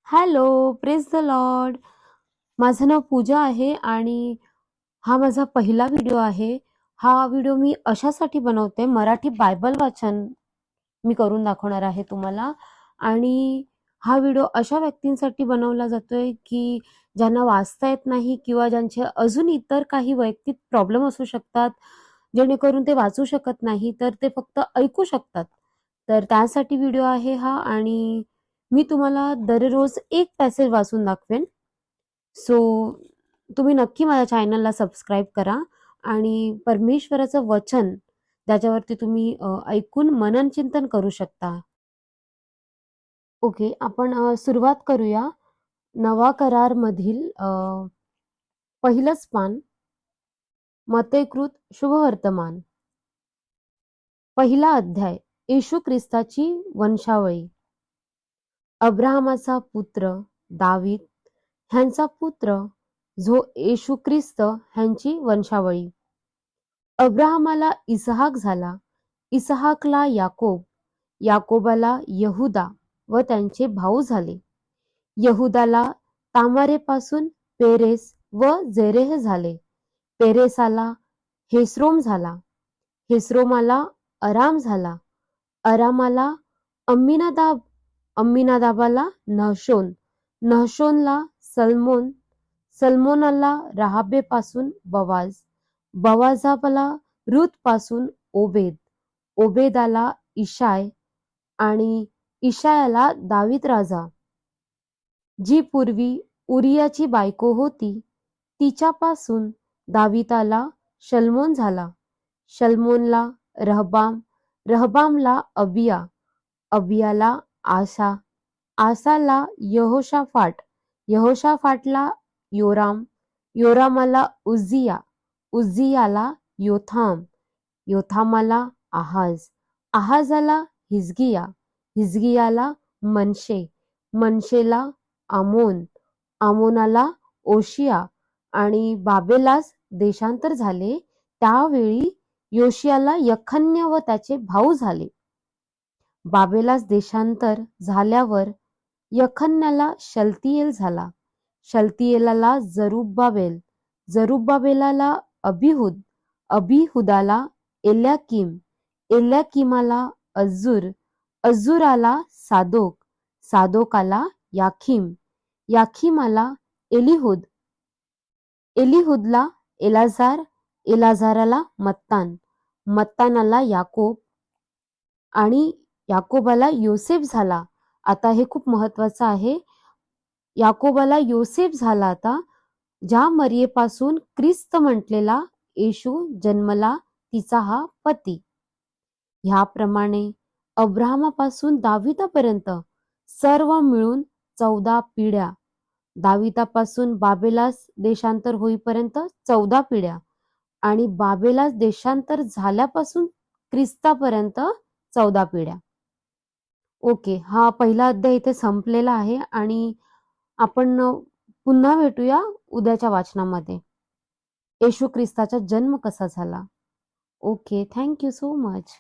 Hello, praise the Lord. माझं नाव पूजा आहे आणि हा माझा पहिला व्हिडिओ आहे. हा व्हिडिओ मी अशासाठी बनवते, मराठी बायबल वाचन मी करून दाखवणार आहे तुम्हाला. आणि हा व्हिडिओ अशा व्यक्तींसाठी बनवला जातोय की ज्यांना वाचता येत नाही किंवा ज्यांचे अजून इतर काही वैयक्तिक प्रॉब्लेम असू शकतात, जेणेकरून ते वाचू शकत नाही, तर ते फक्त ऐकू शकतात. तर त्यासाठी व्हिडिओ आहे हा. आणि मी तुम्हाला दररोज एक पॅसेज वाचून दाखवेन. सो तुम्ही नक्की माझ्या चॅनलला सबस्क्राईब करा आणि परमेश्वराचं वचन त्याच्यावरती तुम्ही ऐकून मनन चिंतन करू शकता. ओके, आपण सुरुवात करूया. नवा करार मधील पहिलंच पान, मत्तेकृत शुभवर्तमान, पहिला अध्याय, येशू ख्रिस्ताची वंशावळी. अब्राहमाचा पुत्र दावीद ह्यांचा पुत्र जो येशू ख्रिस्त ह्यांची वंशावळी. अब्राहमाला इसहाक झाला, इसहाकला याकोब, याकोबाला यहुदा व त्यांचे भाऊ झाले. यहुदाला तामारेपासून पेरेस व जेरेह झाले. पेरेसाला हेस्रोम झाला, हेस्रोमाला अराम झाला, अरामाला अम्मीनादाब, अम्मीनादाबाला नहशोन, नहशोनला सल्मोन, सल्मोनाला राहाबेपासून बवाज, बवाजाला रूतपासून ओबेद, ओबेदाला इशाय आणि इशायाला दावीद राजा. जी पूर्वी उरियाची बायको होती तिच्यापासून दाविदाला शल्मोन झाला, शल्मोनला रहबाम, रहबामला अबिया, अबियाला आसा, आसाला यहोशाफाट, यहोशाफाटला योराम, योरामाला उज्जिया, उज्जियाला योथाम, योथामाला आहाज, आहाजाला हिजकिया, हिजकियाला मनशे, मनशेला आमोन, आमोनाला ओशिया. आणि बाबेलास देशांतर झाले त्यावेळी योशियाला यखन्य व त्याचे भाऊ झाले. बाबेलास देशांतर झाल्यावर यखन्याला शलतियेल झाला, शलतियेलाला जरुब्बाबेल, जरुब्बाबेलाला अबिहूद, अबिहुदाला एल्याकीम, एल्याकीमाला अज्जूर, अज्जूराला सादोक, सादोकाला याखीम, याखीमाला एलिहूद, एलिहूदला एलाजार, एलाजाराला मत्तान, मत्तानाला याकोब आणि याकोबाला योसेफ झाला. आता हे खूप महत्वाचं आहे. याकोबाला योसेफ झाला आता, ज्या मरियेपासून ख्रिस्त म्हटलेला येशू जन्मला तिचा हा पती. ह्याप्रमाणे अब्राहमापासून दाविदापर्यंत सर्व मिळून 14 पिढ्या, दाविदापासून बाबेलास देशांतर होईपर्यंत 14 पिढ्या आणि बाबेलास देशांतर झाल्यापासून ख्रिस्तापर्यंत 14 पिढ्या. ओके, हा पहिला अध्याय इथे संपलेला आहे आणि आपण पुन्हा भेटूया उद्याच्या वाचनामध्ये. येशू ख्रिस्ताचा जन्म कसा झाला. Okay, thank you so much.